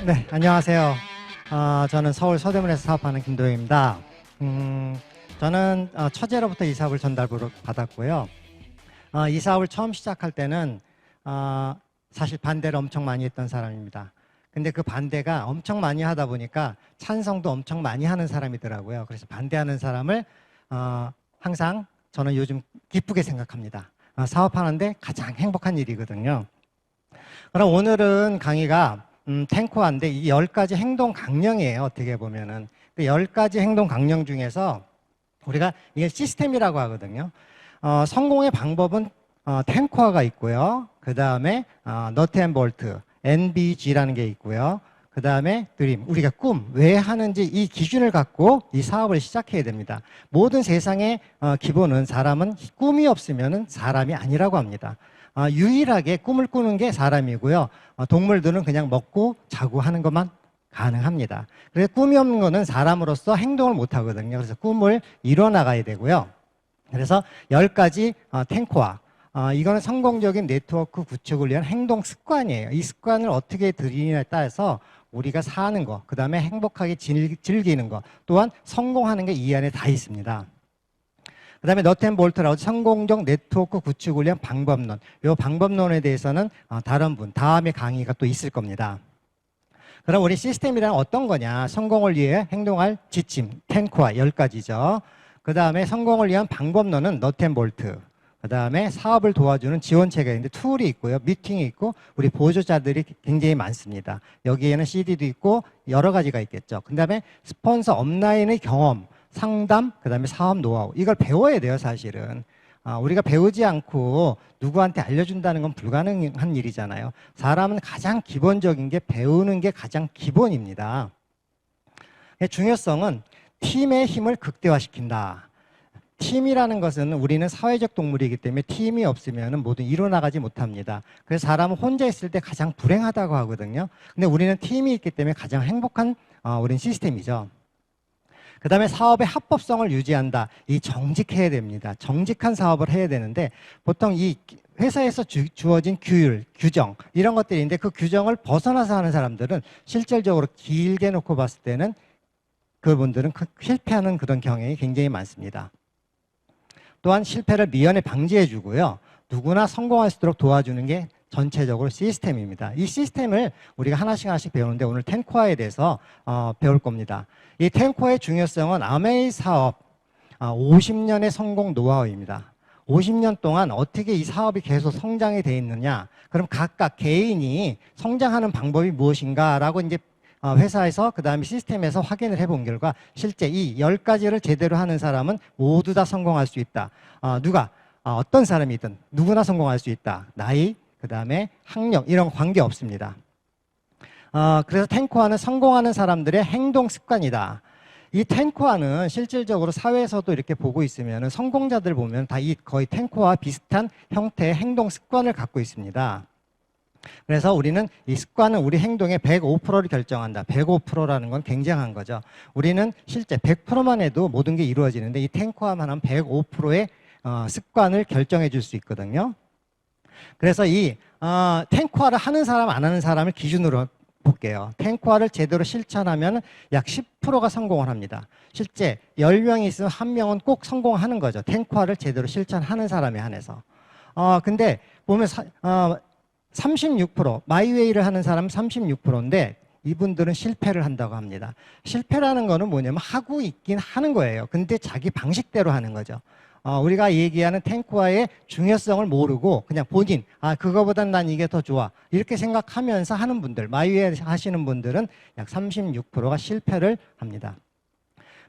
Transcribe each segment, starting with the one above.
네, 안녕하세요. 저는 서울 서대문에서 사업하는 김도영입니다. 저는 처제로부터 이 사업을 받았고요. 이 사업을 처음 시작할 때는 사실 반대를 엄청 많이 했던 사람입니다. 근데 그 반대가 엄청 많이 하다 보니까 찬성도 엄청 많이 하는 사람이더라고요. 그래서 반대하는 사람을 항상 저는 요즘 기쁘게 생각합니다. 사업하는데 가장 행복한 일이거든요. 그럼 오늘은 강의가 탱코화인데 이 10가지 행동 강령이에요. 어떻게 보면은. 10가지 행동 강령 중에서 우리가 이게 시스템이라고 하거든요. 성공의 방법은 탱코화가 있고요. 그 다음에 너트 앤 볼트, NBG라는 게 있고요. 그 다음에 드림, 우리가 꿈, 왜 하는지 이 기준을 갖고 이 사업을 시작해야 됩니다. 모든 세상의 기본은 사람은 꿈이 없으면 사람이 아니라고 합니다. 유일하게 꿈을 꾸는 게 사람이고요. 동물들은 그냥 먹고 자고 하는 것만 가능합니다. 그래서 꿈이 없는 거는 사람으로서 행동을 못 하거든요. 그래서 꿈을 이뤄나가야 되고요. 그래서 10가지 탱코화. 이거는 성공적인 네트워크 구축을 위한 행동 습관이에요. 이 습관을 어떻게 들이냐에 따라서 우리가 사는 거, 그 다음에 행복하게 즐기는 거, 또한 성공하는 게 이 안에 다 있습니다. 그 다음에 너트앤볼트라고 성공적 네트워크 구축을 위한 방법론. 이 방법론에 대해서는 다음에 강의가 또 있을 겁니다. 그럼 우리 시스템이란 어떤 거냐? 성공을 위해 행동할 지침, 탱크화 10가지죠. 그 다음에 성공을 위한 방법론은 너트앤볼트. 그 다음에 사업을 도와주는 지원체가 있는데 툴이 있고요. 미팅이 있고 우리 보조자들이 굉장히 많습니다. 여기에는 CD도 있고 여러 가지가 있겠죠. 그 다음에 스폰서 업라인의 경험, 상담, 그 다음에 사업 노하우. 이걸 배워야 돼요, 사실은. 우리가 배우지 않고 누구한테 알려준다는 건 불가능한 일이잖아요. 사람은 가장 기본적인 게 배우는 게 가장 기본입니다. 중요성은 팀의 힘을 극대화시킨다. 팀이라는 것은 우리는 사회적 동물이기 때문에 팀이 없으면 모두 이뤄나가지 못합니다. 그래서 사람은 혼자 있을 때 가장 불행하다고 하거든요. 근데 우리는 팀이 있기 때문에 가장 행복한 우린 시스템이죠. 그 다음에 사업의 합법성을 유지한다. 이 정직해야 됩니다. 정직한 사업을 해야 되는데 보통 이 회사에서 주어진 규율, 규정 이런 것들인데 그 규정을 벗어나서 하는 사람들은 실질적으로 길게 놓고 봤을 때는 그분들은 실패하는 그런 경향이 굉장히 많습니다. 또한 실패를 미연에 방지해 주고요. 누구나 성공할 수 있도록 도와주는 게 전체적으로 시스템입니다. 이 시스템을 우리가 하나씩 배우는데 오늘 탱코화에 대해서 배울 겁니다. 이 탱코화의 중요성은 아메이 사업 50년의 성공 노하우입니다. 50년 동안 어떻게 이 사업이 계속 성장이 돼 있느냐? 그럼 각각 개인이 성장하는 방법이 무엇인가라고 이제 회사에서 그 다음에 시스템에서 확인을 해본 결과 실제 이 10가지를 제대로 하는 사람은 모두 다 성공할 수 있다. 어떤 사람이든 누구나 성공할 수 있다. 나이, 그 다음에 학력 이런 관계 없습니다. 그래서 탱코화는 성공하는 사람들의 행동 습관이다. 이 탱코화는 실질적으로 사회에서도 이렇게 보고 있으면 성공자들 보면 다 거의 탱코와 비슷한 형태의 행동 습관을 갖고 있습니다. 그래서 우리는 이 습관은 우리 행동의 105%를 결정한다. 105%라는 건 굉장한 거죠. 우리는 실제 100%만 해도 모든 게 이루어지는데 이 탱코화만 하면 105%의 습관을 결정해 줄 수 있거든요. 그래서 이 탱코화를 하는 사람 안 하는 사람을 기준으로 볼게요. 탱코화를 제대로 실천하면 약 10%가 성공을 합니다. 실제 10명이 있으면 1명은 꼭 성공하는 거죠. 탱코화를 제대로 실천하는 사람에 한해서. 근데 보면 36%, 마이웨이를 하는 사람은 36%인데 이분들은 실패를 한다고 합니다. 실패라는 거는 뭐냐면 하고 있긴 하는 거예요. 근데 자기 방식대로 하는 거죠. 우리가 얘기하는 탱코화의 중요성을 모르고 그냥 본인, 그거보단 난 이게 더 좋아. 이렇게 생각하면서 하는 분들, 마이웨이 하시는 분들은 약 36%가 실패를 합니다.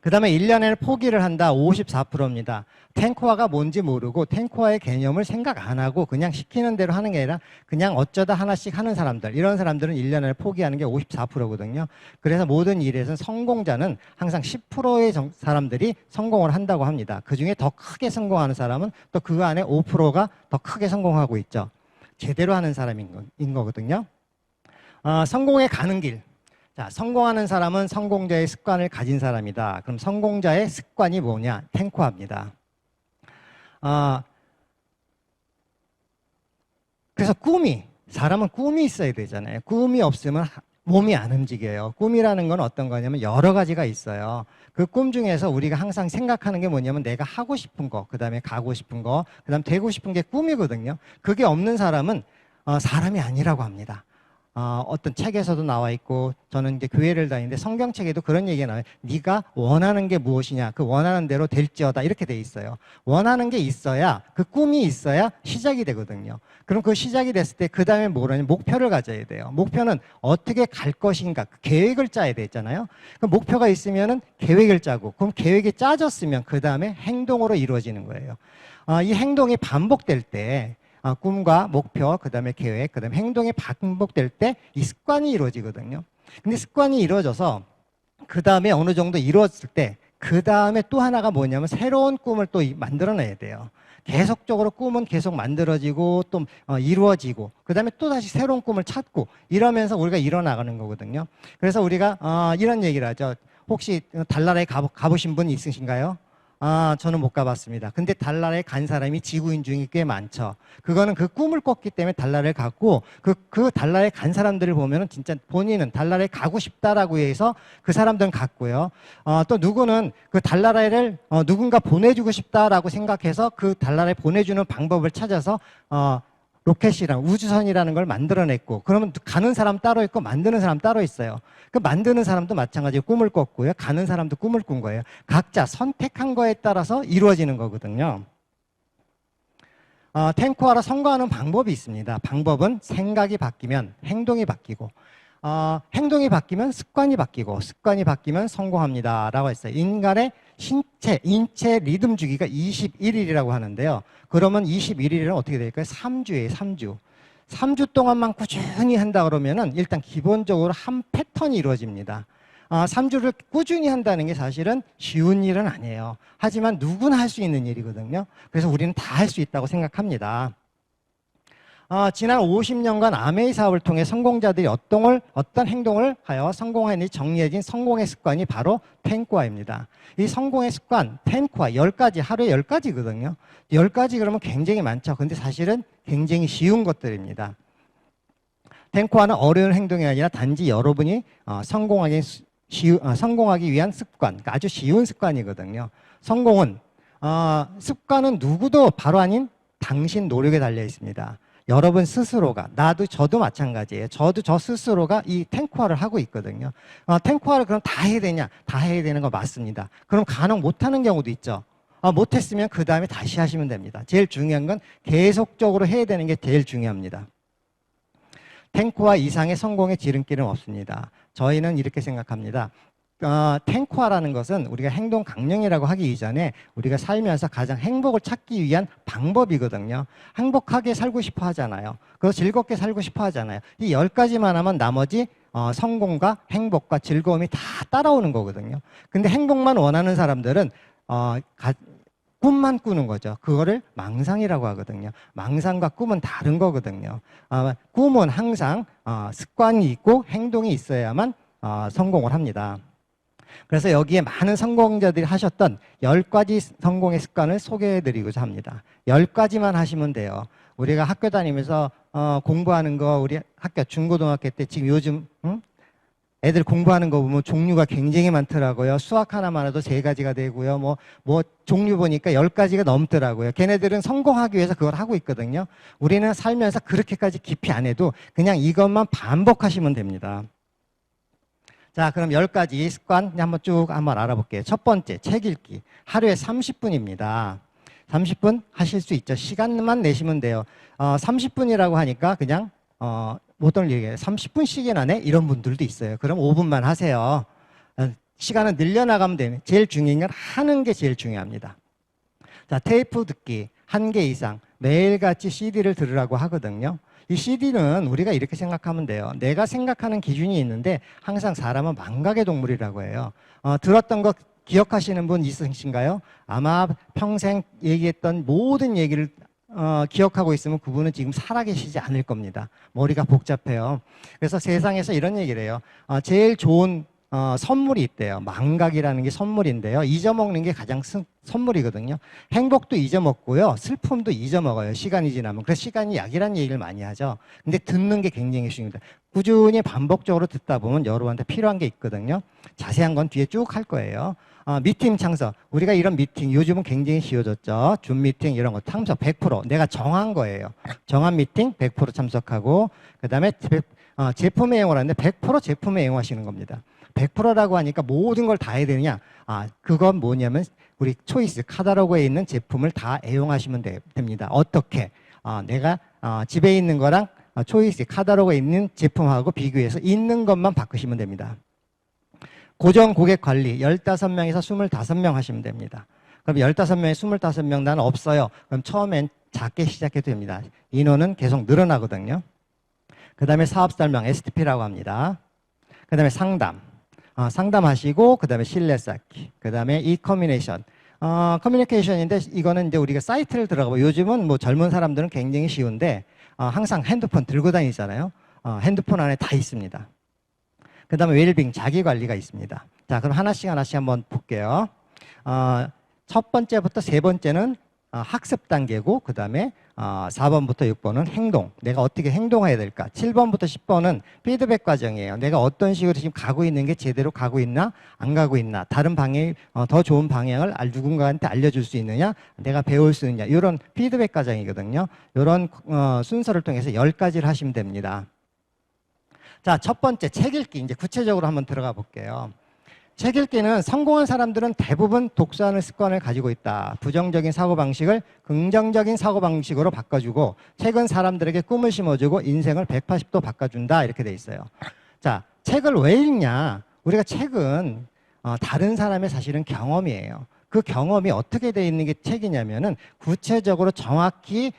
그 다음에 1년에는 포기를 한다. 54%입니다. 탱코화가 뭔지 모르고 탱코화의 개념을 생각 안 하고 그냥 시키는 대로 하는 게 아니라 그냥 어쩌다 하나씩 하는 사람들, 이런 사람들은 1년에 포기하는 게 54%거든요. 그래서 모든 일에서는 성공자는 항상 10%의 사람들이 성공을 한다고 합니다. 그중에 더 크게 성공하는 사람은 또 그 안에 5%가 더 크게 성공하고 있죠. 제대로 하는 사람인 거거든요. 성공에 가는 길. 자, 성공하는 사람은 성공자의 습관을 가진 사람이다. 그럼 성공자의 습관이 뭐냐? 탱코화입니다. 그래서 사람은 꿈이 있어야 되잖아요. 꿈이 없으면 몸이 안 움직여요. 꿈이라는 건 어떤 거냐면 여러 가지가 있어요. 그 꿈 중에서 우리가 항상 생각하는 게 뭐냐면 내가 하고 싶은 거, 그 다음에 가고 싶은 거, 그 다음 되고 싶은 게 꿈이거든요. 그게 없는 사람은 사람이 아니라고 합니다. 어떤 책에서도 나와 있고, 저는 이제 교회를 다니는데 성경책에도 그런 얘기가 나와요. 네가 원하는 게 무엇이냐, 그 원하는 대로 될지어다, 이렇게 돼 있어요. 원하는 게 있어야, 그 꿈이 있어야 시작이 되거든요. 그럼 그 시작이 됐을 때 그 다음에 뭐라냐, 목표를 가져야 돼요. 목표는 어떻게 갈 것인가, 그 계획을 짜야 되잖아요. 그 목표가 있으면은 계획을 짜고, 그럼 계획이 짜졌으면 그 다음에 행동으로 이루어지는 거예요. 이 행동이 반복될 때 꿈과 목표, 그 다음에 계획, 그 다음에 행동이 반복될 때 이 습관이 이루어지거든요. 근데 습관이 이루어져서 그 다음에 어느 정도 이루어질 때 그 다음에 또 하나가 뭐냐면 새로운 꿈을 또 만들어내야 돼요. 계속적으로 꿈은 계속 만들어지고 또 이루어지고 그 다음에 또 다시 새로운 꿈을 찾고 이러면서 우리가 일어나가는 거거든요. 그래서 우리가 이런 얘기를 하죠. 혹시 달나라에 가보신 분 있으신가요? 저는 못 가봤습니다. 근데 달나라에 간 사람이 지구인 중에 꽤 많죠. 그거는 그 꿈을 꿨기 때문에 달나라를 갔고, 그 달나라에 간 사람들을 보면은 진짜 본인은 달나라에 가고 싶다라고 해서 그 사람들은 갔고요. 또 누구는 그 달나라를 누군가 보내주고 싶다라고 생각해서 그 달나라에 보내주는 방법을 찾아서, 로켓이랑 우주선이라는 걸 만들어냈고, 그러면 가는 사람 따로 있고 만드는 사람 따로 있어요. 그 만드는 사람도 마찬가지로 꿈을 꿨고요. 가는 사람도 꿈을 꾼 거예요. 각자 선택한 거에 따라서 이루어지는 거거든요. 탱코하라 성공하는 방법이 있습니다. 방법은 생각이 바뀌면 행동이 바뀌고, 행동이 바뀌면 습관이 바뀌고, 습관이 바뀌면 성공합니다. 라고 했어요. 인간의 인체 리듬 주기가 21일이라고 하는데요. 그러면 21일은 어떻게 될까요? 3주예요, 3주. 3주 동안만 꾸준히 한다 그러면은 일단 기본적으로 한 패턴이 이루어집니다. 3주를 꾸준히 한다는 게 사실은 쉬운 일은 아니에요. 하지만 누구나 할 수 있는 일이거든요. 그래서 우리는 다 할 수 있다고 생각합니다. 지난 50년간 아메이 사업을 통해 성공자들이 어떤 행동을 하여 성공했는지 정리해진 성공의 습관이 바로 텐코아입니다. 이 성공의 습관, 텐코아 10가지, 하루에 10가지거든요. 10가지 그러면 굉장히 많죠. 근데 사실은 굉장히 쉬운 것들입니다. 텐코아는 어려운 행동이 아니라 단지 여러분이 성공하기 위한 습관, 그러니까 아주 쉬운 습관이거든요. 성공은, 습관은 누구도 바로 아닌 당신 노력에 달려 있습니다. 여러분 스스로가, 저도 마찬가지예요. 저 스스로가 이 탱코화를 하고 있거든요. 탱코화를 그럼 다 해야 되냐? 다 해야 되는 거 맞습니다. 그럼 가능 못하는 경우도 있죠. 못했으면 그 다음에 다시 하시면 됩니다. 제일 중요한 건 계속적으로 해야 되는 게 제일 중요합니다. 탱코화 이상의 성공의 지름길은 없습니다. 저희는 이렇게 생각합니다. 탱코화라는 것은 우리가 행동 강령이라고 하기 이전에 우리가 살면서 가장 행복을 찾기 위한 방법이거든요. 행복하게 살고 싶어 하잖아요. 그래서 즐겁게 살고 싶어 하잖아요. 이 10가지만 하면 나머지 성공과 행복과 즐거움이 다 따라오는 거거든요. 근데 행복만 원하는 사람들은 꿈만 꾸는 거죠. 그거를 망상이라고 하거든요. 망상과 꿈은 다른 거거든요. 꿈은 항상 습관이 있고 행동이 있어야만 성공을 합니다. 그래서 여기에 많은 성공자들이 하셨던 10가지 성공의 습관을 소개해드리고자 합니다. 10가지만 하시면 돼요. 우리가 학교 다니면서 공부하는 거, 우리 학교 중고등학교 때 지금 요즘 애들 공부하는 거 보면 종류가 굉장히 많더라고요. 수학 하나만 해도 3가지가 되고요. 뭐 종류 보니까 10가지가 넘더라고요. 걔네들은 성공하기 위해서 그걸 하고 있거든요. 우리는 살면서 그렇게까지 깊이 안 해도 그냥 이것만 반복하시면 됩니다. 자, 그럼 10가지 습관 한번 알아볼게요. 첫 번째, 책 읽기. 하루에 30분입니다. 30분 하실 수 있죠. 시간만 내시면 돼요. 30분이라고 하니까 그냥 보통 얘기해요. 30분씩이나 내? 이런 분들도 있어요. 그럼 5분만 하세요. 시간은 늘려나가면 되는. 제일 중요한 건 하는 게 제일 중요합니다. 자, 테이프 듣기 1개 이상 매일같이 CD를 들으라고 하거든요. 이 CD는 우리가 이렇게 생각하면 돼요. 내가 생각하는 기준이 있는데 항상 사람은 망각의 동물이라고 해요. 들었던 거 기억하시는 분 있으신가요? 아마 평생 얘기했던 모든 얘기를 기억하고 있으면 그분은 지금 살아계시지 않을 겁니다. 머리가 복잡해요. 그래서 세상에서 이런 얘기를 해요. 제일 좋은 선물이 있대요. 망각이라는 게 선물인데요. 잊어먹는 게 가장 선물이거든요. 행복도 잊어먹고요. 슬픔도 잊어먹어요. 시간이 지나면. 그래서 시간이 약이라는 얘기를 많이 하죠. 근데 듣는 게 굉장히 중요합니다. 꾸준히 반복적으로 듣다 보면 여러분한테 필요한 게 있거든요. 자세한 건 뒤에 쭉 할 거예요. 미팅 참석. 우리가 이런 미팅 요즘은 굉장히 쉬워졌죠. 줌 미팅 이런 거 참석 100% 내가 정한 거예요. 정한 미팅 100% 참석하고 그다음에 제품에 이용을 하는데 100% 제품에 이용하시는 겁니다. 100%라고 하니까 모든 걸 다 해야 되느냐? 그건 뭐냐면 우리 초이스 카탈로그에 있는 제품을 다 애용하시면 됩니다. 어떻게? 내가 집에 있는 거랑 초이스 카탈로그에 있는 제품하고 비교해서 있는 것만 바꾸시면 됩니다. 고정 고객 관리 15명에서 25명 하시면 됩니다. 그럼 15명에 25명 나는 없어요. 그럼 처음엔 작게 시작해도 됩니다. 인원은 계속 늘어나거든요. 그 다음에 사업 설명 STP라고 합니다. 그 다음에 상담. 상담하시고 그 다음에 신뢰 쌓기. 그 다음에 커뮤니케이션. 커뮤니케이션인데 이거는 이제 우리가 사이트를 들어가고 요즘은 뭐 젊은 사람들은 굉장히 쉬운데 항상 핸드폰 들고 다니잖아요. 핸드폰 안에 다 있습니다. 그 다음에 웰빙, 자기관리가 있습니다. 자, 그럼 하나씩 한번 볼게요. 첫 번째부터 세 번째는 학습 단계고, 그 다음에 4번부터 6번은 행동. 내가 어떻게 행동해야 될까? 7번부터 10번은 피드백 과정이에요. 내가 어떤 식으로 지금 가고 있는 게 제대로 가고 있나? 안 가고 있나? 다른 방향, 더 좋은 방향을 누군가한테 알려줄 수 있느냐? 내가 배울 수 있느냐? 이런 피드백 과정이거든요. 이런 순서를 통해서 10가지를 하시면 됩니다. 자, 첫 번째 책 읽기. 이제 구체적으로 한번 들어가 볼게요. 책 읽기는 성공한 사람들은 대부분 독서하는 습관을 가지고 있다. 부정적인 사고방식을 긍정적인 사고방식으로 바꿔주고 책은 사람들에게 꿈을 심어주고 인생을 180도 바꿔준다. 이렇게 돼 있어요. 자, 책을 왜 읽냐? 우리가 책은 다른 사람의 사실은 경험이에요. 그 경험이 어떻게 돼 있는 게 책이냐면은 구체적으로 정확히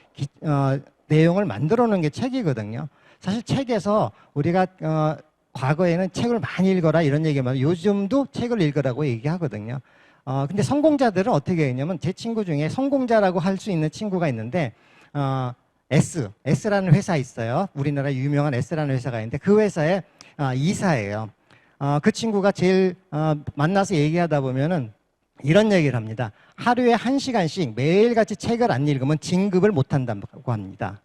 내용을 만들어 놓은 게 책이거든요. 사실 책에서 우리가 과거에는 책을 많이 읽어라 이런 얘기만 요즘도 책을 읽으라고 얘기하거든요. 근데 성공자들은 어떻게 했냐면 제 친구 중에 성공자라고 할 수 있는 친구가 있는데 S라는 회사 있어요. 우리나라 유명한 S라는 회사가 있는데 그 회사의 이사예요. 그 친구가 제일 만나서 얘기하다 보면은 이런 얘기를 합니다. 하루에 1시간씩 매일같이 책을 안 읽으면 진급을 못 한다고 합니다.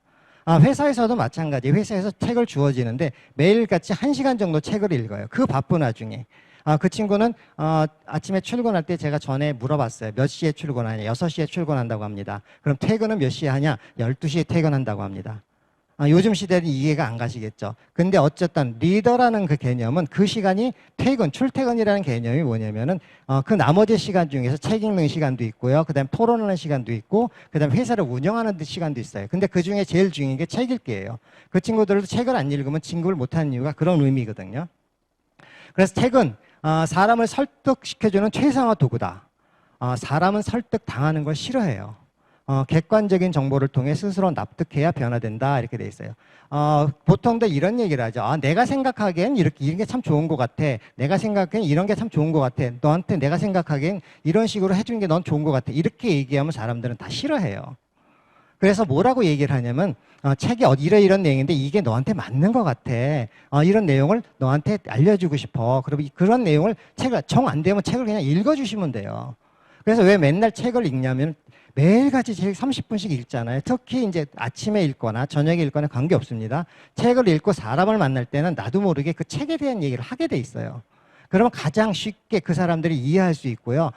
회사에서도 마찬가지. 회사에서 책을 주어지는데 매일같이 1시간 정도 책을 읽어요. 그 바쁜 와중에. 그 친구는 아침에 출근할 때 제가 전에 물어봤어요. 몇 시에 출근하냐? 6시에 출근한다고 합니다. 그럼 퇴근은 몇 시에 하냐? 12시에 퇴근한다고 합니다. 요즘 시대는 이해가 안 가시겠죠. 근데 어쨌든 리더라는 그 개념은 그 시간이 출퇴근이라는 개념이 뭐냐면은 그 나머지 시간 중에서 책 읽는 시간도 있고요. 그 다음에 토론하는 시간도 있고, 그 다음에 회사를 운영하는 시간도 있어요. 근데 그 중에 제일 중요한 게 책 읽기예요. 그 친구들도 책을 안 읽으면 진급을 못하는 이유가 그런 의미거든요. 그래서 책은 사람을 설득시켜주는 최상화 도구다. 사람은 설득 당하는 걸 싫어해요. 객관적인 정보를 통해 스스로 납득해야 변화된다 이렇게 돼 있어요. 보통도 이런 얘기를 하죠. 내가 생각하기엔 이런 게 참 좋은 것 같아. 내가 생각하기엔 이런 게 참 좋은 것 같아. 너한테 내가 생각하기엔 이런 식으로 해주는 게 넌 좋은 것 같아. 이렇게 얘기하면 사람들은 다 싫어해요. 그래서 뭐라고 얘기를 하냐면 책이 이런 내용인데 이게 너한테 맞는 것 같아. 이런 내용을 너한테 알려주고 싶어. 그럼 그런 내용을 정 안 되면 책을 그냥 읽어주시면 돼요. 그래서 왜 맨날 책을 읽냐면 매일같이 책 30분씩 읽잖아요. 특히 이제 아침에 읽거나 저녁에 읽거나 관계없습니다. 책을 읽고 사람을 만날 때는 나도 모르게 그 책에 대한 얘기를 하게 돼 있어요. 그러면 가장 쉽게 그 사람들이 이해할 수 있고요.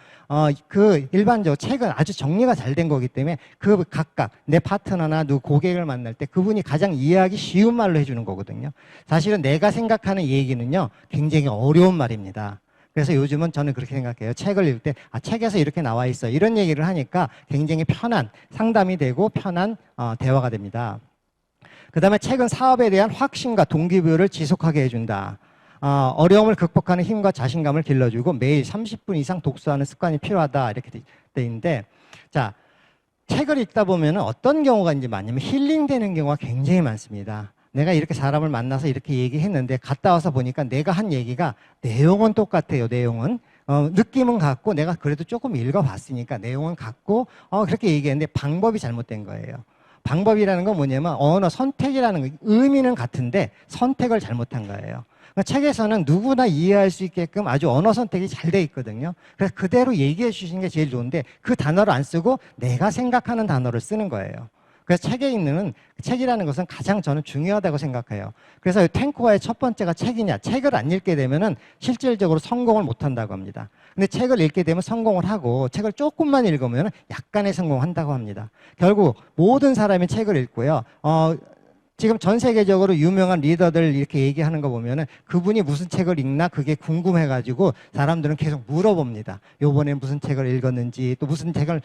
일반적으로 책은 아주 정리가 잘 된 거기 때문에 그 각각 내 파트너나 누구 고객을 만날 때 그분이 가장 이해하기 쉬운 말로 해주는 거거든요. 사실은 내가 생각하는 얘기는요, 굉장히 어려운 말입니다. 그래서 요즘은 저는 그렇게 생각해요. 책을 읽을 때 책에서 이렇게 나와 있어. 이런 얘기를 하니까 굉장히 편한 상담이 되고 편한 대화가 됩니다. 그 다음에 책은 사업에 대한 확신과 동기부여를 지속하게 해준다. 어려움을 극복하는 힘과 자신감을 길러주고 매일 30분 이상 독서하는 습관이 필요하다. 이렇게 돼 있는데, 자, 책을 읽다 보면 어떤 경우가 이제 많냐면 힐링되는 경우가 굉장히 많습니다. 내가 이렇게 사람을 만나서 이렇게 얘기했는데 갔다 와서 보니까 내가 한 얘기가 내용은 똑같아요. 내용은 느낌은 같고 내가 그래도 조금 읽어봤으니까 내용은 같고 그렇게 얘기했는데 방법이 잘못된 거예요. 방법이라는 건 뭐냐면 언어 선택이라는 거, 의미는 같은데 선택을 잘못한 거예요. 책에서는 누구나 이해할 수 있게끔 아주 언어 선택이 잘 돼 있거든요. 그래서 그대로 얘기해 주시는 게 제일 좋은데 그 단어를 안 쓰고 내가 생각하는 단어를 쓰는 거예요. 그래서 책에 있는 책이라는 것은 가장 저는 중요하다고 생각해요. 그래서 탱코와의 첫 번째가 책이냐. 책을 안 읽게 되면은 실질적으로 성공을 못 한다고 합니다. 근데 책을 읽게 되면 성공을 하고 책을 조금만 읽으면 약간의 성공한다고 합니다. 결국 모든 사람이 책을 읽고요. 지금 전 세계적으로 유명한 리더들 이렇게 얘기하는 거 보면은 그분이 무슨 책을 읽나 그게 궁금해가지고 사람들은 계속 물어봅니다. 요번에 무슨 책을 읽었는지 또 무슨 책을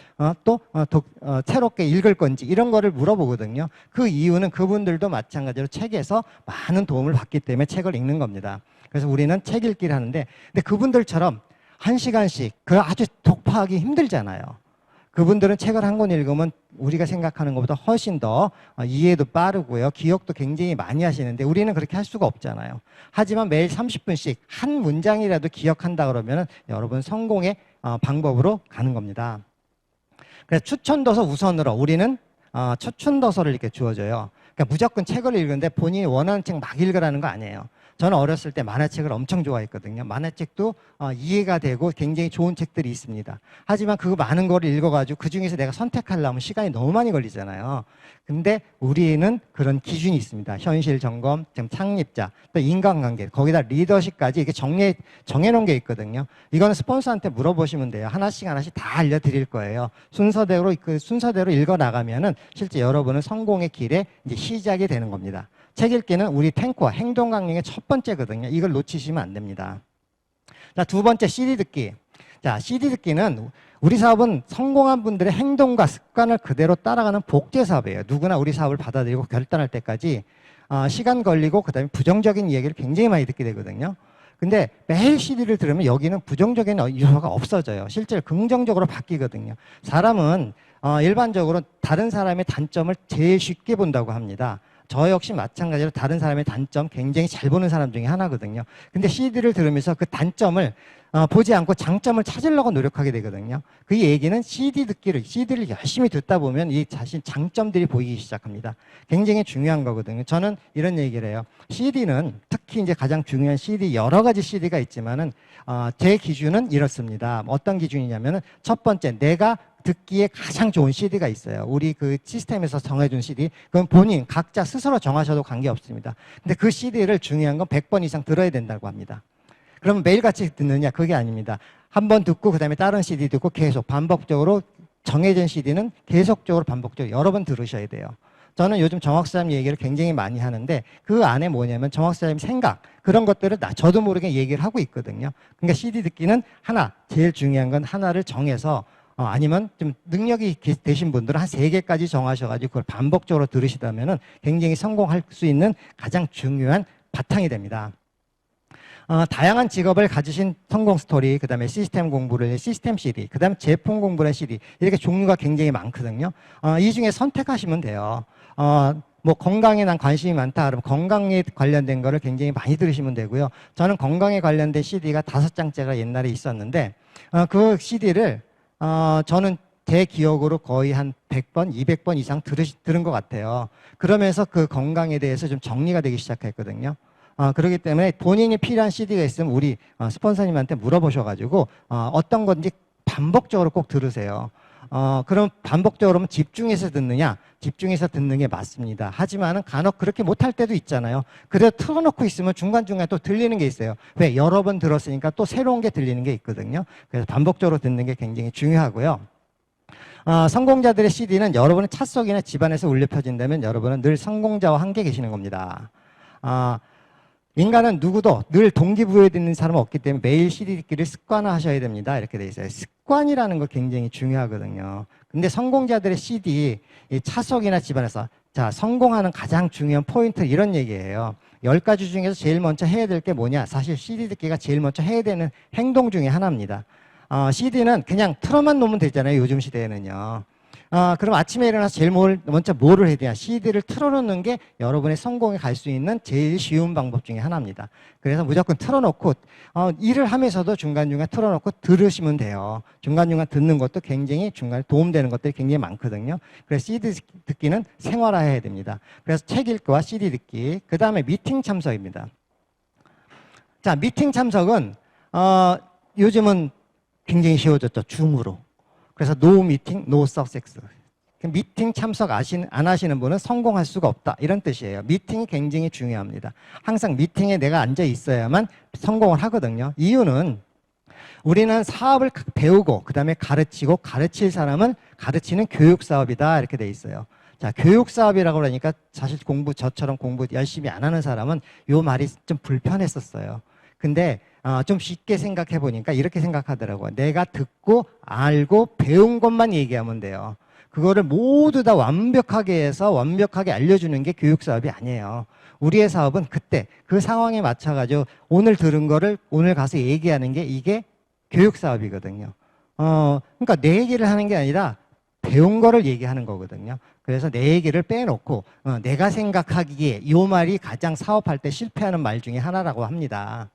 새롭게 읽을 건지 이런 거를 물어보거든요. 그 이유는 그분들도 마찬가지로 책에서 많은 도움을 받기 때문에 책을 읽는 겁니다. 그래서 우리는 책 읽기를 하는데 근데 그분들처럼 1시간씩 그 아주 독파하기 힘들잖아요. 그분들은 책을 한 권 읽으면 우리가 생각하는 것보다 훨씬 더 이해도 빠르고요. 기억도 굉장히 많이 하시는데 우리는 그렇게 할 수가 없잖아요. 하지만 매일 30분씩 한 문장이라도 기억한다 그러면 여러분 성공의 방법으로 가는 겁니다. 그래서 추천도서 우선으로 우리는 추천도서를 이렇게 주어져요. 그러니까 무조건 책을 읽는데 본인이 원하는 책 막 읽으라는 거 아니에요. 저는 어렸을 때 만화책을 엄청 좋아했거든요. 만화책도 이해가 되고 굉장히 좋은 책들이 있습니다. 하지만 그 많은 걸 읽어가지고 그중에서 내가 선택하려면 시간이 너무 많이 걸리잖아요. 근데 우리는 그런 기준이 있습니다. 현실 점검, 지금 창립자, 또 인간관계, 거기다 리더십까지 이렇게 정해놓은 게 있거든요. 이거는 스폰서한테 물어보시면 돼요. 하나씩 하나씩 다 알려드릴 거예요. 순서대로 읽어나가면은 실제 여러분은 성공의 길에 이제 시작이 되는 겁니다. 책 읽기는 우리 탱코와 행동 강령의 첫 번째거든요. 이걸 놓치시면 안 됩니다. 자, 두 번째 CD 듣기. 자, CD 듣기는 우리 사업은 성공한 분들의 행동과 습관을 그대로 따라가는 복제 사업이에요. 누구나 우리 사업을 받아들이고 결단할 때까지 시간 걸리고 그다음에 부정적인 얘기를 굉장히 많이 듣게 되거든요. 근데 매일 CD를 들으면 여기는 부정적인 요소가 없어져요. 실제로 긍정적으로 바뀌거든요. 사람은 일반적으로 다른 사람의 단점을 제일 쉽게 본다고 합니다. 저 역시 마찬가지로 다른 사람의 단점 굉장히 잘 보는 사람 중에 하나거든요. 근데 CD를 들으면서 그 단점을 보지 않고 장점을 찾으려고 노력하게 되거든요. 그 얘기는 CD를 열심히 듣다 보면 이 자신 장점들이 보이기 시작합니다. 굉장히 중요한 거거든요. 저는 이런 얘기를 해요. CD는 특히 이제 가장 중요한 CD, 여러 가지 CD가 있지만은, 제 기준은 이렇습니다. 어떤 기준이냐면은 첫 번째, 내가 듣기에 가장 좋은 CD가 있어요. 우리 그 시스템에서 정해준 CD. 그건 본인, 각자 스스로 정하셔도 관계없습니다. 근데 그 CD를 중요한 건 100번 이상 들어야 된다고 합니다. 그러면 매일같이 듣느냐? 그게 아닙니다. 한 번 듣고 그 다음에 다른 CD 듣고 계속 반복적으로 정해진 CD는 계속적으로 반복적으로 여러 번 들으셔야 돼요. 저는 요즘 정학사님 얘기를 굉장히 많이 하는데 그 안에 뭐냐면 정학사님 생각 그런 것들을 저도 모르게 얘기를 하고 있거든요. 그러니까 CD 듣기는 제일 중요한 건 하나를 정해서 아니면 좀 능력이 되신 분들은 한 3개까지 정하셔가지고 그걸 반복적으로 들으시다면은 굉장히 성공할 수 있는 가장 중요한 바탕이 됩니다. 다양한 직업을 가지신 성공 스토리, 그 다음에 시스템 CD, 그 다음에 제품 공부의 CD, 이렇게 종류가 굉장히 많거든요. 이 중에 선택하시면 돼요. 뭐 건강에 난 관심이 많다 그러면 건강에 관련된 거를 굉장히 많이 들으시면 되고요. 저는 건강에 관련된 CD가 5장째가 옛날에 있었는데 그 CD를 저는 제 기억으로 거의 한 100번, 200번 이상 들은 것 같아요. 그러면서 그 건강에 대해서 좀 정리가 되기 시작했거든요. 그렇기 때문에 본인이 필요한 CD가 있으면 우리 스폰서님한테 물어보셔가지고 어떤 건지 반복적으로 꼭 들으세요. 그럼 반복적으로 집중해서 듣느냐? 집중해서 듣는 게 맞습니다. 하지만은 간혹 그렇게 못할 때도 있잖아요. 그래도 틀어놓고 있으면 중간중간에 또 들리는 게 있어요. 왜? 여러 번 들었으니까 또 새로운 게 들리는 게 있거든요. 그래서 반복적으로 듣는 게 굉장히 중요하고요. 성공자들의 CD는 여러분의 차 속이나 집안에서 울려 펴진다면 여러분은 늘 성공자와 함께 계시는 겁니다. 인간은 누구도 늘 동기부여되는 사람은 없기 때문에 매일 CD 듣기를 습관화하셔야 됩니다. 이렇게 돼 있어요. 습관이라는 거 굉장히 중요하거든요. 근데 성공자들의 CD, 이 차속이나 집안에서 성공하는 가장 중요한 포인트 이런 얘기예요. 10가지 중에서 제일 먼저 해야 될 게 뭐냐? 사실 CD 듣기가 제일 먼저 해야 되는 행동 중에 하나입니다. CD는 그냥 틀어만 놓으면 되잖아요. 요즘 시대에는요. 그럼 아침에 일어나서 제일 먼저 뭐를 해야 되냐? CD를 틀어놓는 게 여러분의 성공에 갈 수 있는 제일 쉬운 방법 중에 하나입니다. 그래서 무조건 틀어놓고 일을 하면서도 중간중간 틀어놓고 들으시면 돼요. 중간중간 듣는 것도 굉장히 중간에 도움되는 것들이 굉장히 많거든요. 그래서 CD 듣기는 생활화해야 됩니다. 그래서 책 읽기와 CD 듣기, 그 다음에 미팅 참석입니다. 자, 미팅 참석은 요즘은 굉장히 쉬워졌죠. 줌으로. 그래서 no meeting, no success. 미팅 참석 안 하시는 분은 성공할 수가 없다. 이런 뜻이에요. 미팅이 굉장히 중요합니다. 항상 미팅에 내가 앉아 있어야만 성공을 하거든요. 이유는 우리는 사업을 배우고 그다음에 가르치고 가르칠 사람은 가르치는 교육 사업이다. 이렇게 돼 있어요. 자, 교육 사업이라고 그러니까 사실 저처럼 공부 열심히 안 하는 사람은 요 말이 좀 불편했었어요. 근데 좀 쉽게 생각해 보니까 이렇게 생각하더라고요. 내가 듣고 알고 배운 것만 얘기하면 돼요. 그거를 모두 다 완벽하게 해서 완벽하게 알려주는 게 교육 사업이 아니에요. 우리의 사업은 그때 그 상황에 맞춰가지고 오늘 들은 거를 오늘 가서 얘기하는 게 이게 교육 사업이거든요. 그러니까 내 얘기를 하는 게 아니라 배운 거를 얘기하는 거거든요. 그래서 내 얘기를 빼놓고 내가 생각하기에 이 말이 가장 사업할 때 실패하는 말 중에 하나라고 합니다.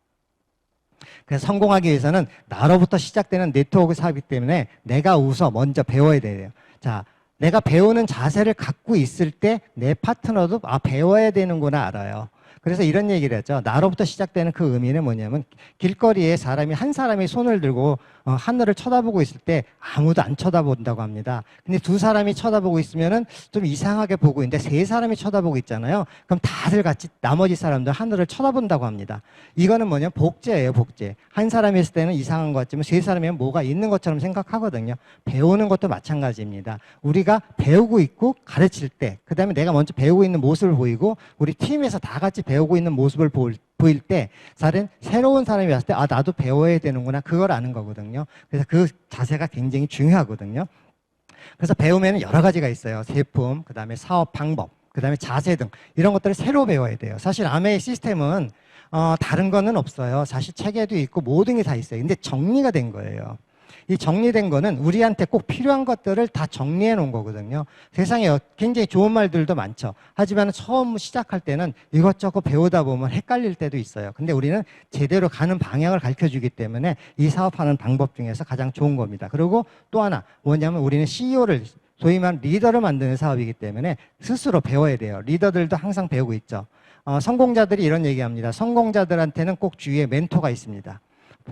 그래서 성공하기 위해서는 나로부터 시작되는 네트워크 사업이기 때문에 내가 우선 먼저 배워야 돼요. 자, 내가 배우는 자세를 갖고 있을 때 내 파트너도 배워야 되는구나 알아요. 그래서 이런 얘기를 했죠. 나로부터 시작되는 그 의미는 뭐냐면 길거리에 한 사람이 손을 들고 하늘을 쳐다보고 있을 때 아무도 안 쳐다본다고 합니다. 근데 두 사람이 쳐다보고 있으면은 좀 이상하게 보고 있는데 세 사람이 쳐다보고 있잖아요. 그럼 다들 같이 나머지 사람들 하늘을 쳐다본다고 합니다. 이거는 뭐냐면 복제예요, 복제. 한 사람이 있을 때는 이상한 것 같지만 세 사람이면 뭐가 있는 것처럼 생각하거든요. 배우는 것도 마찬가지입니다. 우리가 배우고 있고 가르칠 때, 그 다음에 내가 먼저 배우고 있는 모습을 보이고 우리 팀에서 다 같이 배우고 있는 모습을 보일 때 새로운 사람이 왔을 때 나도 배워야 되는구나 그걸 아는 거거든요. 그래서 그 자세가 굉장히 중요하거든요. 그래서 배우면 여러 가지가 있어요. 제품, 그 다음에 사업 방법, 그 다음에 자세 등 이런 것들을 새로 배워야 돼요. 사실 아메이 시스템은 다른 거는 없어요. 사실 체계도 있고 모든 게 다 있어요. 근데 정리가 된 거예요. 이 정리된 거는 우리한테 꼭 필요한 것들을 다 정리해 놓은 거거든요. 세상에 굉장히 좋은 말들도 많죠. 하지만 처음 시작할 때는 이것저것 배우다 보면 헷갈릴 때도 있어요. 근데 우리는 제대로 가는 방향을 가르쳐 주기 때문에 이 사업하는 방법 중에서 가장 좋은 겁니다. 그리고 또 하나 뭐냐면 우리는 CEO를 소위 말하는 리더를 만드는 사업이기 때문에 스스로 배워야 돼요. 리더들도 항상 배우고 있죠. 성공자들이 이런 얘기합니다. 성공자들한테는 꼭 주위에 멘토가 있습니다.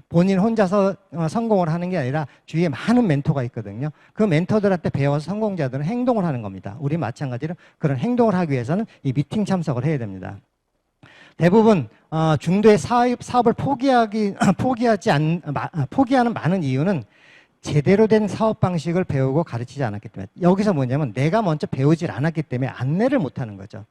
본인 혼자서 성공을 하는 게 아니라 주위에 많은 멘토가 있거든요. 그 멘토들한테 배워서 성공자들은 행동을 하는 겁니다. 우리 마찬가지로 그런 행동을 하기 위해서는 이 미팅 참석을 해야 됩니다. 대부분 중도의 사업을 포기하는 많은 이유는 제대로 된 사업 방식을 배우고 가르치지 않았기 때문에, 여기서 뭐냐면 내가 먼저 배우질 않았기 때문에 안내를 못하는 거죠.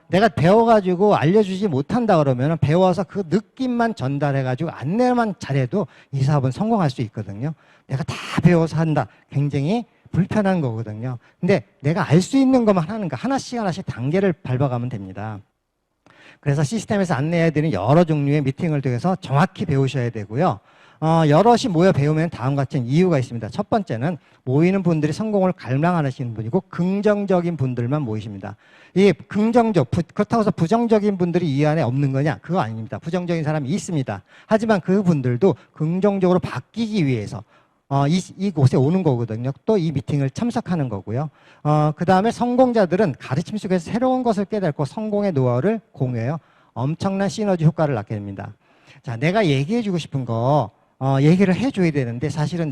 내가 배워가지고 알려주지 못한다 그러면 배워서 그 느낌만 전달해가지고 안내만 잘해도 이 사업은 성공할 수 있거든요. 내가 다 배워서 한다. 굉장히 불편한 거거든요. 근데 내가 알 수 있는 것만 하는 거 하나씩 단계를 밟아가면 됩니다. 그래서 시스템에서 안내해야 되는 여러 종류의 미팅을 통해서 정확히 배우셔야 되고요. 여럿이 모여 배우면 다음과 같은 이유가 있습니다. 첫 번째는 모이는 분들이 성공을 갈망하시는 분이고 긍정적인 분들만 모이십니다. 이 그렇다고 해서 부정적인 분들이 이 안에 없는 거냐? 그거 아닙니다. 부정적인 사람이 있습니다. 하지만 그 분들도 긍정적으로 바뀌기 위해서 이곳에 오는 거거든요. 또 이 미팅을 참석하는 거고요. 그 다음에 성공자들은 가르침 속에서 새로운 것을 깨닫고 성공의 노하우를 공유해요. 엄청난 시너지 효과를 낳게 됩니다. 자, 내가 얘기해주고 싶은 거 얘기를 해줘야 되는데 사실은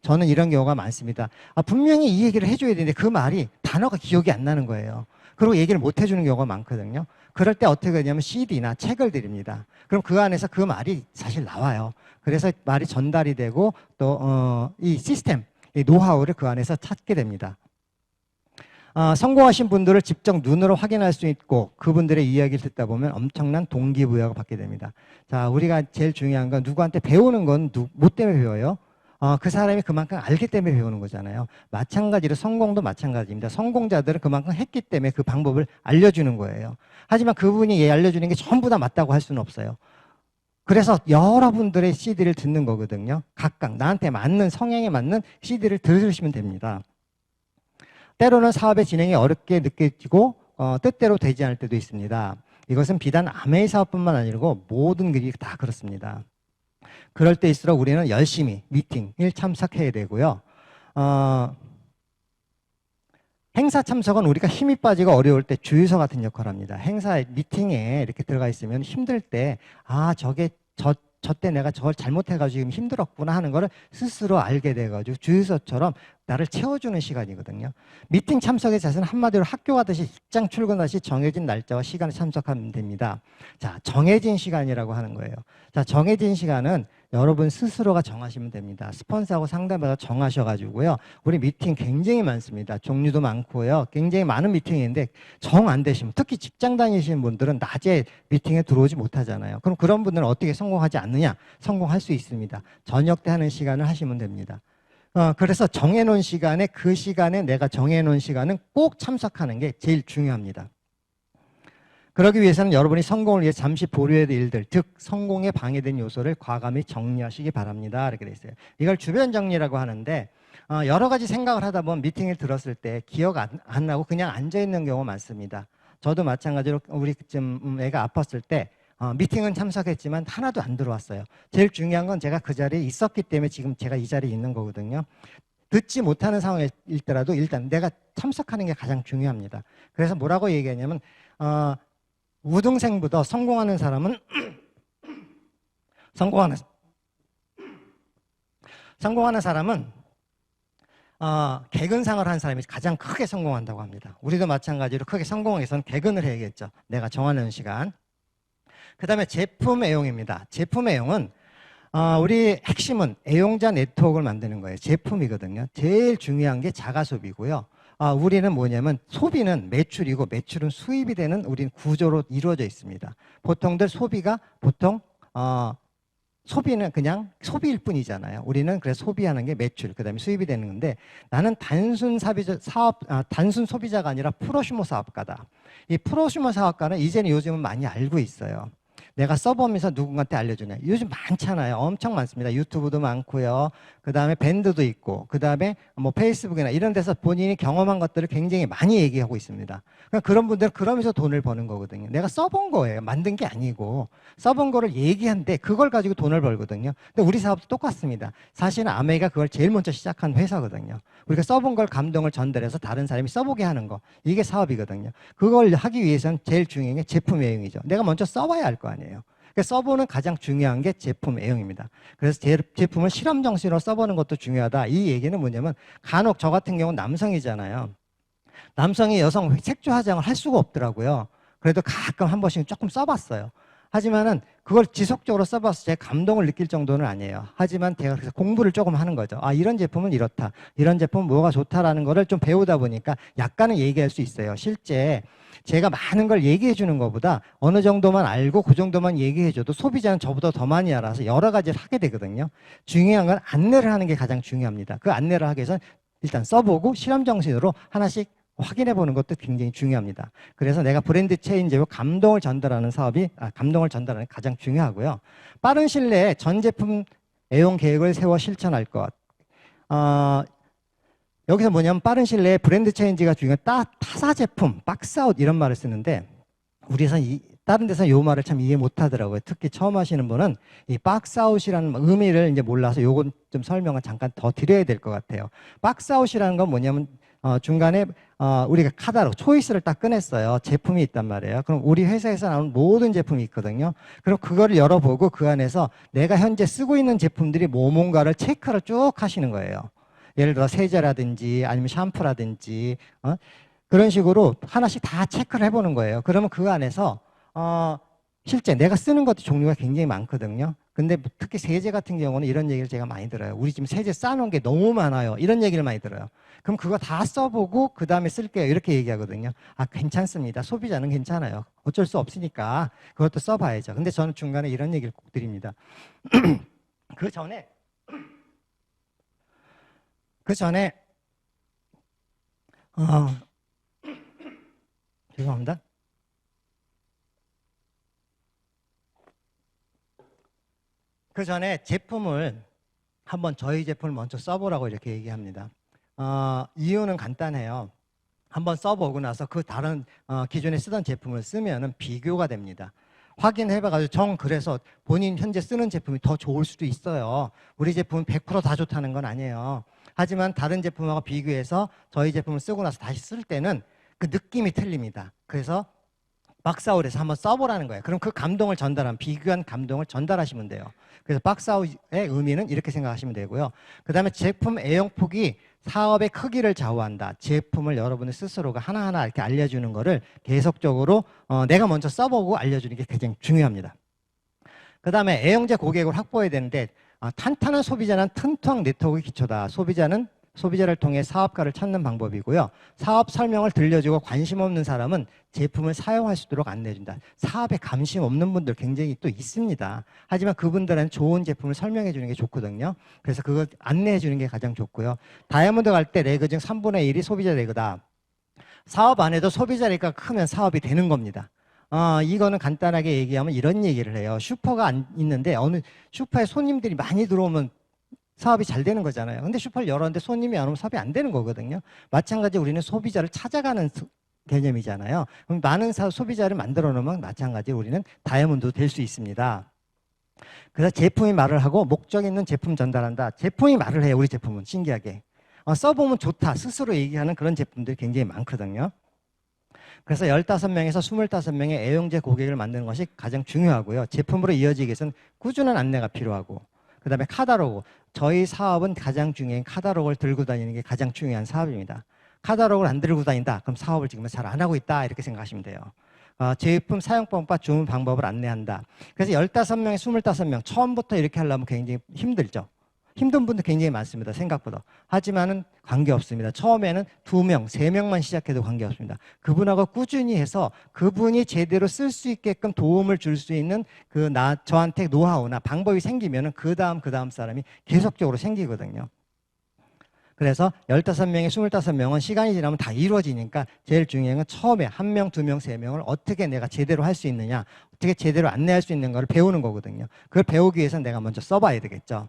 저는 이런 경우가 많습니다. 분명히 이 얘기를 해줘야 되는데 그 말이 단어가 기억이 안 나는 거예요. 그리고 얘기를 못 해주는 경우가 많거든요. 그럴 때 어떻게 하냐면 CD나 책을 드립니다. 그럼 그 안에서 그 말이 사실 나와요. 그래서 말이 전달이 되고 또 이 시스템, 이 노하우를 그 안에서 찾게 됩니다. 성공하신 분들을 직접 눈으로 확인할 수 있고 그분들의 이야기를 듣다 보면 엄청난 동기부여가 받게 됩니다. 자, 우리가 제일 중요한 건 누구한테 배우는 건 뭐 때문에 배워요? 그 사람이 그만큼 알기 때문에 배우는 거잖아요. 마찬가지로 성공도 마찬가지입니다. 성공자들은 그만큼 했기 때문에 그 방법을 알려주는 거예요. 하지만 그분이 알려주는 게 전부 다 맞다고 할 수는 없어요. 그래서 여러분들의 CD를 듣는 거거든요. 각각 나한테 맞는 성향에 맞는 CD를 들으시면 됩니다. 때로는 사업의 진행이 어렵게 느껴지고 뜻대로 되지 않을 때도 있습니다. 이것은 비단 아메이 사업뿐만 아니고 모든 일이 다 그렇습니다. 그럴 때일수록 우리는 열심히 미팅을 참석해야 되고요. 행사 참석은 우리가 힘이 빠지고 어려울 때 주유소 같은 역할을 합니다. 행사에 미팅에 이렇게 들어가 있으면 힘들 때 저게 저때 내가 저걸 잘못해가지고 지금 힘들었구나 하는 거를 스스로 알게 돼가지고 주유소처럼 나를 채워주는 시간이거든요. 미팅 참석의 자세는 한마디로 학교 가듯이 직장 출근하시 정해진 날짜와 시간에 참석하면 됩니다. 자, 정해진 시간이라고 하는 거예요. 자, 정해진 시간은 여러분 스스로가 정하시면 됩니다. 스폰서하고 상담해서 정하셔가지고요. 우리 미팅 굉장히 많습니다. 종류도 많고요. 굉장히 많은 미팅이 있는데 정 안 되시면, 특히 직장 다니시는 분들은 낮에 미팅에 들어오지 못하잖아요. 그럼 그런 분들은 어떻게 성공하지 않느냐? 성공할 수 있습니다. 저녁 때 하는 시간을 하시면 됩니다. 그래서 정해놓은 시간에, 그 시간에 내가 정해놓은 시간은 꼭 참석하는 게 제일 중요합니다. 그러기 위해서는 여러분이 성공을 위해 잠시 보류해야 될 일들, 즉 성공에 방해된 요소를 과감히 정리하시기 바랍니다. 이렇게 돼 있어요. 이걸 주변 정리라고 하는데 여러 가지 생각을 하다 보면 미팅을 들었을 때 기억 안 나고 그냥 앉아있는 경우가 많습니다. 저도 마찬가지로 우리 좀 애가 아팠을 때 미팅은 참석했지만 하나도 안 들어왔어요. 제일 중요한 건 제가 그 자리에 있었기 때문에 지금 제가 이 자리에 있는 거거든요. 듣지 못하는 상황일 때라도 일단 내가 참석하는 게 가장 중요합니다. 그래서 뭐라고 얘기하냐면 우등생보다 성공하는 사람은 성공하는 사람은 개근상을 한 사람이 가장 크게 성공한다고 합니다. 우리도 마찬가지로 크게 성공하기 위해서는 개근을 해야겠죠. 내가 정하는 시간. 그 다음에 제품 애용입니다. 제품 애용은 우리 핵심은 애용자 네트워크를 만드는 거예요. 제품이거든요. 제일 중요한 게 자가소비고요. 우리는 뭐냐면 소비는 매출이고 매출은 수입이 되는 우리는 구조로 이루어져 있습니다. 보통들 소비가 소비는 그냥 소비일 뿐이잖아요. 우리는 그래서 소비하는 게 매출, 그 다음에 수입이 되는 건데 나는 단순 소비자가 아니라 프로슈머 사업가다. 이 프로슈머 사업가는 이제는 요즘은 많이 알고 있어요. 내가 써보면서 누군가한테 알려주냐. 요즘 많잖아요. 엄청 많습니다. 유튜브도 많고요. 그 다음에 밴드도 있고, 그 다음에 뭐 페이스북이나 이런 데서 본인이 경험한 것들을 굉장히 많이 얘기하고 있습니다. 그러니까 그런 분들은 그러면서 돈을 버는 거거든요. 내가 써본 거예요. 만든 게 아니고. 써본 거를 얘기한데 그걸 가지고 돈을 벌거든요. 근데 우리 사업도 똑같습니다. 사실은 아메이가 그걸 제일 먼저 시작한 회사거든요. 우리가 써본 걸 감동을 전달해서 다른 사람이 써보게 하는 거. 이게 사업이거든요. 그걸 하기 위해서는 제일 중요한 게 제품 애용이죠. 내가 먼저 써봐야 할 거 아니에요. 그러니까 써보는 가장 중요한 게 제품 애용입니다. 그래서 제품을 실험 정신으로 써보는 것도 중요하다. 이 얘기는 뭐냐면 간혹 저 같은 경우는 남성이잖아요. 남성이 여성 색조 화장을 할 수가 없더라고요. 그래도 가끔 한 번씩 조금 써봤어요. 하지만은 그걸 지속적으로 써봐서 제 감동을 느낄 정도는 아니에요. 하지만 제가 그래서 공부를 조금 하는 거죠. 이런 제품은 이렇다. 이런 제품은 뭐가 좋다라는 거를 좀 배우다 보니까 약간은 얘기할 수 있어요. 실제 제가 많은 걸 얘기해 주는 것보다 어느 정도만 알고 그 정도만 얘기해 줘도 소비자는 저보다 더 많이 알아서 여러 가지를 하게 되거든요. 중요한 건 안내를 하는 게 가장 중요합니다. 그 안내를 하기 위해서는 일단 써보고 실험 정신으로 하나씩 확인해 보는 것도 굉장히 중요합니다. 그래서 내가 브랜드 체인지로 감동을 전달하는 사업이 감동을 전달하는 게 가장 중요하고요. 빠른 시일 내에 전 제품 애용 계획을 세워 실천할 것. 여기서 뭐냐면 빠른 시일 내에 브랜드 체인지가 중요한 타사 제품, 박스아웃 이런 말을 쓰는데 우리에서는 다른 데서는 이 말을 참 이해 못 하더라고요. 특히 처음 하시는 분은 이 박스아웃이라는 의미를 이제 몰라서 요건 좀 설명을 잠깐 더 드려야 될 것 같아요. 박스아웃이라는 건 뭐냐면 중간에 우리가 카달로그, 초이스를 딱 꺼냈어요. 제품이 있단 말이에요. 그럼 우리 회사에서 나오는 모든 제품이 있거든요. 그럼 그거를 열어보고 그 안에서 내가 현재 쓰고 있는 제품들이 뭔가를 체크를 쭉 하시는 거예요. 예를 들어 세제라든지 아니면 샴푸라든지 그런 식으로 하나씩 다 체크를 해보는 거예요. 그러면 그 안에서 실제 내가 쓰는 것도 종류가 굉장히 많거든요. 근데 특히 세제 같은 경우는 이런 얘기를 제가 많이 들어요. 우리 지금 세제 쌓아놓은 게 너무 많아요. 이런 얘기를 많이 들어요. 그럼 그거 다 써보고 그 다음에 쓸게요. 이렇게 얘기하거든요. 괜찮습니다. 소비자는 괜찮아요. 어쩔 수 없으니까 그것도 써봐야죠. 근데 저는 중간에 이런 얘기를 꼭 드립니다. 그 전에 죄송합니다. 그 전에 제품을 한번 저희 제품을 먼저 써보라고 이렇게 얘기합니다. 이유는 간단해요. 한번 써보고 나서 그 다른 기존에 쓰던 제품을 쓰면은 비교가 됩니다. 확인해봐가지고 그래서 본인 현재 쓰는 제품이 더 좋을 수도 있어요. 우리 제품은 100% 다 좋다는 건 아니에요. 하지만 다른 제품하고 비교해서 저희 제품을 쓰고 나서 다시 쓸 때는 그 느낌이 틀립니다. 그래서 박스아웃에서 한번 써보라는 거예요. 그럼 그 감동을 전달하면 비교한 감동을 전달하시면 돼요. 그래서 박스아웃의 의미는 이렇게 생각하시면 되고요. 그 다음에 제품 애용폭이 사업의 크기를 좌우한다. 제품을 여러분의 스스로가 하나하나 이렇게 알려주는 거를 계속적으로 내가 먼저 써보고 알려주는 게 굉장히 중요합니다. 그 다음에 애용자 고객을 확보해야 되는데 탄탄한 소비자는 튼튼한 네트워크의 기초다. 소비자를 통해 사업가를 찾는 방법이고요. 사업 설명을 들려주고 관심 없는 사람은 제품을 사용할 수 있도록 안내해준다. 사업에 관심 없는 분들 굉장히 또 있습니다. 하지만 그분들은 좋은 제품을 설명해 주는 게 좋거든요. 그래서 그걸 안내해 주는 게 가장 좋고요. 다이아몬드 갈 때 레그 중 3분의 1이 소비자 레그다. 사업 안에도 소비자 레그가 크면 사업이 되는 겁니다. 이거는 간단하게 얘기하면 이런 얘기를 해요. 슈퍼가 있는데 어느 슈퍼에 손님들이 많이 들어오면 사업이 잘 되는 거잖아요. 근데 슈퍼를 열었는데 손님이 안 오면 사업이 안 되는 거거든요. 마찬가지 우리는 소비자를 찾아가는 개념이잖아요. 그럼 많은 소비자를 만들어 놓으면 마찬가지로 우리는 다이아몬드도 될 수 있습니다. 그래서 제품이 말을 하고 목적 있는 제품 전달한다. 제품이 말을 해요. 우리 제품은 신기하게. 써보면 좋다. 스스로 얘기하는 그런 제품들이 굉장히 많거든요. 그래서 15명에서 25명의 애용자 고객을 만드는 것이 가장 중요하고요. 제품으로 이어지기 위해서는 꾸준한 안내가 필요하고 그 다음에 카탈로그. 저희 사업은 가장 중요한 카탈로그를 들고 다니는 게 가장 중요한 사업입니다. 카탈로그를 안 들고 다닌다? 그럼 사업을 지금 잘 안 하고 있다 이렇게 생각하시면 돼요. 제품 사용법과 주문 방법을 안내한다. 그래서 15명에 25명 처음부터 이렇게 하려면 굉장히 힘들죠. 힘든 분들 굉장히 많습니다. 생각보다. 하지만은 관계없습니다. 처음에는 2명, 3명만 시작해도 관계없습니다. 그분하고 꾸준히 해서 그분이 제대로 쓸 수 있게끔 도움을 줄 수 있는 저한테 노하우나 방법이 생기면은 그 다음 사람이 계속적으로 생기거든요. 그래서 15명에 25명은 시간이 지나면 다 이루어지니까 제일 중요한 건 처음에 1명, 2명, 3명을 어떻게 내가 제대로 할 수 있느냐, 어떻게 제대로 안내할 수 있는 걸 배우는 거거든요. 그걸 배우기 위해서는 내가 먼저 써봐야 되겠죠.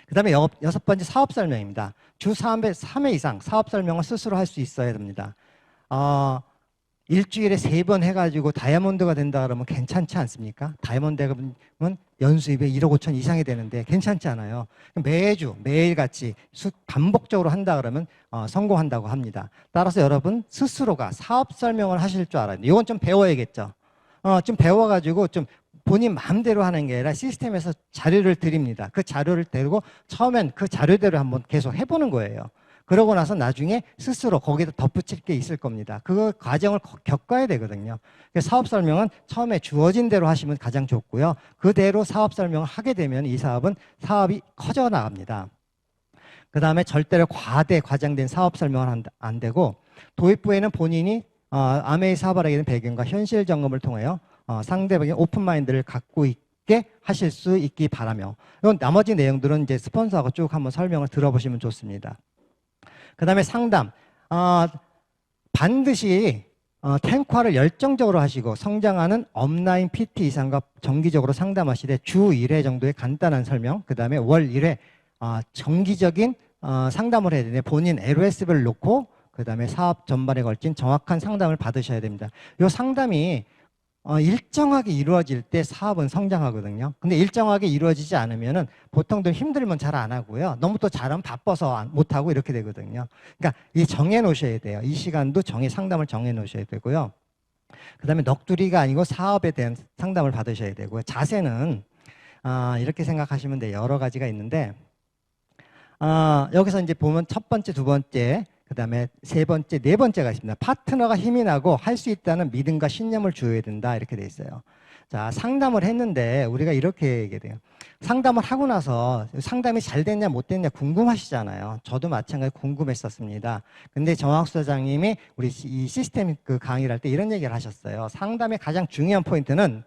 그 다음에 6번째 사업 설명입니다. 주 3회 이상 사업 설명을 스스로 할 수 있어야 됩니다. 일주일에 3번 해가지고 다이아몬드가 된다 그러면 괜찮지 않습니까? 다이아몬드가 되면 연수입에 1억 5천 이상이 되는데 괜찮지 않아요? 매주 매일같이 반복적으로 한다 그러면 성공한다고 합니다. 따라서 여러분 스스로가 사업 설명을 하실 줄 알아야 돼요. 이건 좀 배워야겠죠. 좀 배워가지고 좀 본인 마음대로 하는 게 아니라 시스템에서 자료를 드립니다. 그 자료를 데리고 처음엔 그 자료대로 한번 계속 해보는 거예요. 그러고 나서 나중에 스스로 거기다 덧붙일 게 있을 겁니다. 그 과정을 겪어야 되거든요. 사업 설명은 처음에 주어진 대로 하시면 가장 좋고요. 그대로 사업 설명을 하게 되면 이 사업이 커져 나갑니다. 그 다음에 절대로 과장된 사업 설명은 안 되고 도입부에는 본인이 아메이 사업을 하게 된 배경과 현실 점검을 통하여 상대방의 오픈마인드를 갖고 있게 하실 수 있기 바라며 나머지 내용들은 이제 스폰서하고 쭉 한번 설명을 들어보시면 좋습니다. 그 다음에 상담. 반드시 탱화를 열정적으로 하시고 성장하는 업라인 PT 이상과 정기적으로 상담하시되 주 1회 정도의 간단한 설명, 그 다음에 월 1회 정기적인 상담을 해야 되는데 본인 LOS를 놓고 그 다음에 사업 전반에 걸친 정확한 상담을 받으셔야 됩니다. 이 상담이 일정하게 이루어질 때 사업은 성장하거든요. 근데 일정하게 이루어지지 않으면은 보통들 힘들면 잘 안 하고요. 너무 또 잘하면 바빠서 못 하고 이렇게 되거든요. 그러니까 이 정해 놓으셔야 돼요. 이 시간도 상담을 정해 놓으셔야 되고요. 그다음에 넋두리가 아니고 사업에 대한 상담을 받으셔야 되고요. 자세는 이렇게 생각하시면 돼요. 여러 가지가 있는데 여기서 이제 보면 첫 번째, 두 번째, 그 다음에 세 번째, 네 번째가 있습니다. 파트너가 힘이 나고 할 수 있다는 믿음과 신념을 주어야 된다 이렇게 돼 있어요. 자, 상담을 했는데 우리가 이렇게 얘기해요. 상담을 하고 나서 상담이 잘 됐냐 못 됐냐 궁금하시잖아요. 저도 마찬가지로 궁금했었습니다. 근데 정학수 사장님이 우리 이 시스템 강의를 할 때 이런 얘기를 하셨어요. 상담의 가장 중요한 포인트는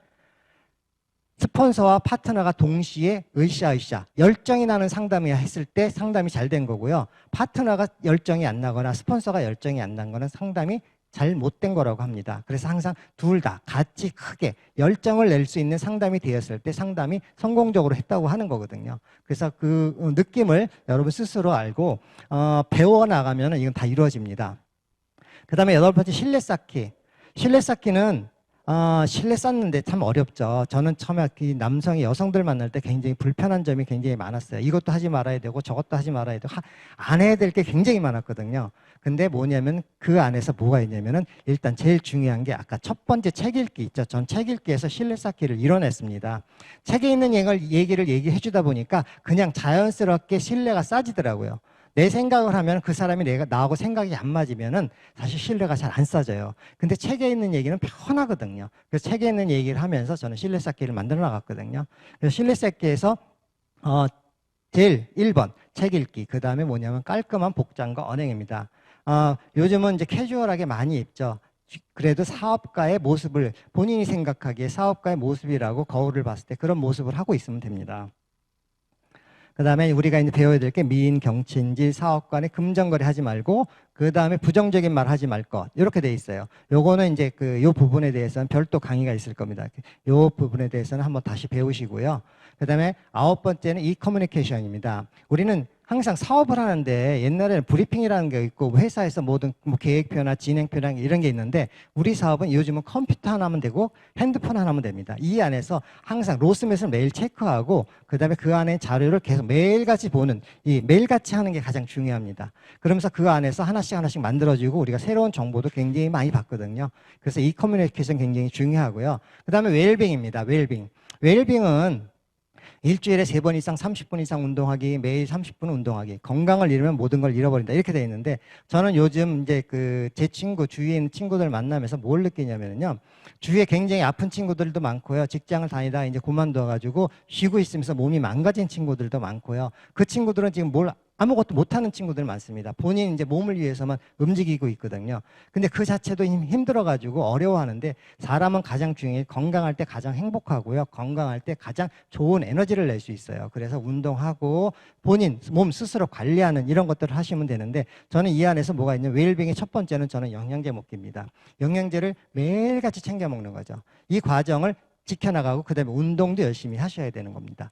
스폰서와 파트너가 동시에 으쌰으쌰 열정이 나는 상담이 했을 때 상담이 잘 된 거고요. 파트너가 열정이 안 나거나 스폰서가 열정이 안 난 거는 상담이 잘 못 된 거라고 합니다. 그래서 항상 둘 다 같이 크게 열정을 낼 수 있는 상담이 되었을 때 상담이 성공적으로 했다고 하는 거거든요. 그래서 그 느낌을 여러분 스스로 알고 배워나가면 이건 다 이루어집니다. 그 다음에 8번째 신뢰 쌓기. 신뢰 쌓기는 신뢰 쌓는데 참 어렵죠. 저는 처음에 이 남성이 여성들 만날 때 굉장히 불편한 점이 굉장히 많았어요. 이것도 하지 말아야 되고 저것도 하지 말아야 되고 안 해야 될 게 굉장히 많았거든요. 근데 뭐냐면 그 안에서 뭐가 있냐면은 일단 제일 중요한 게 아까 첫 번째 책 읽기 있죠. 전 책 읽기에서 신뢰 쌓기를 이뤄냈습니다. 책에 있는 얘기를 얘기해 주다 보니까 그냥 자연스럽게 신뢰가 쌓이더라고요. 내 생각을 하면 그 사람이 나하고 생각이 안 맞으면은 사실 신뢰가 잘 안 쌓여요. 근데 책에 있는 얘기는 편하거든요. 그래서 책에 있는 얘기를 하면서 저는 신뢰 쌓기를 만들어 나갔거든요. 그래서 신뢰 쌓기에서 제일 1번 책 읽기, 그 다음에 뭐냐면 깔끔한 복장과 언행입니다. 요즘은 이제 캐주얼하게 많이 입죠. 그래도 사업가의 모습을 본인이 생각하기에 사업가의 모습이라고 거울을 봤을 때 그런 모습을 하고 있으면 됩니다. 그 다음에 우리가 이제 배워야 될 게 미인, 경친지, 사업관에 금전거래 하지 말고, 그 다음에 부정적인 말 하지 말 것. 이렇게 돼 있어요. 요거는 이제 요 부분에 대해서는 별도 강의가 있을 겁니다. 요 부분에 대해서는 한번 다시 배우시고요. 그 다음에 9번째는 이 커뮤니케이션입니다. 우리는 항상 사업을 하는데 옛날에는 브리핑이라는 게 있고 회사에서 모든 뭐 계획표나 진행표나 이런 게 있는데 우리 사업은 요즘은 컴퓨터 하나면 되고 핸드폰 하나면 됩니다. 이 안에서 항상 로스맷을 매일 체크하고 그다음에 그 안에 자료를 계속 매일같이 보는 이 매일같이 하는 게 가장 중요합니다. 그러면서 그 안에서 하나씩 만들어지고 우리가 새로운 정보도 굉장히 많이 받거든요. 그래서 이 커뮤니케이션 굉장히 중요하고요. 그다음에 웰빙입니다. 웰빙은 일주일에 3번 이상 30분 이상 운동하기, 매일 30분 운동하기, 건강을 잃으면 모든 걸 잃어버린다. 이렇게 돼 있는데 저는 요즘 이제 제 친구, 주위에 있는 친구들 만나면서 뭘 느끼냐면요. 주위에 굉장히 아픈 친구들도 많고요. 직장을 다니다가 이제 그만둬가지고 쉬고 있으면서 몸이 망가진 친구들도 많고요. 그 친구들은 지금 아무것도 못하는 친구들 많습니다. 본인 이제 몸을 위해서만 움직이고 있거든요. 근데 그 자체도 힘들어가지고 어려워하는데 사람은 가장 중요해 건강할 때 가장 행복하고요. 건강할 때 가장 좋은 에너지를 낼 수 있어요. 그래서 운동하고 본인 몸 스스로 관리하는 이런 것들을 하시면 되는데 저는 이 안에서 뭐가 있냐면 웰빙의 첫 번째는 저는 영양제 먹기입니다. 영양제를 매일같이 챙겨 먹는 거죠. 이 과정을 지켜나가고 그다음에 운동도 열심히 하셔야 되는 겁니다.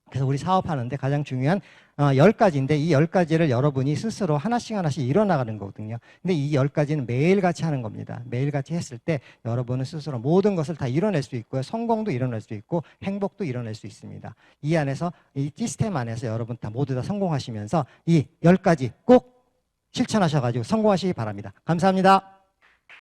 그래서 우리 사업하는데 가장 중요한 10가지인데 이 10가지를 여러분이 스스로 하나씩 이뤄나가는 거거든요. 근데 이 10가지는 매일같이 하는 겁니다. 매일같이 했을 때 여러분은 스스로 모든 것을 다 이뤄낼 수 있고요. 성공도 이뤄낼 수 있고 행복도 이뤄낼 수 있습니다. 이 안에서 이 시스템 안에서 여러분 모두 다 성공하시면서 이 10가지 꼭 실천하셔가지고 성공하시기 바랍니다. 감사합니다.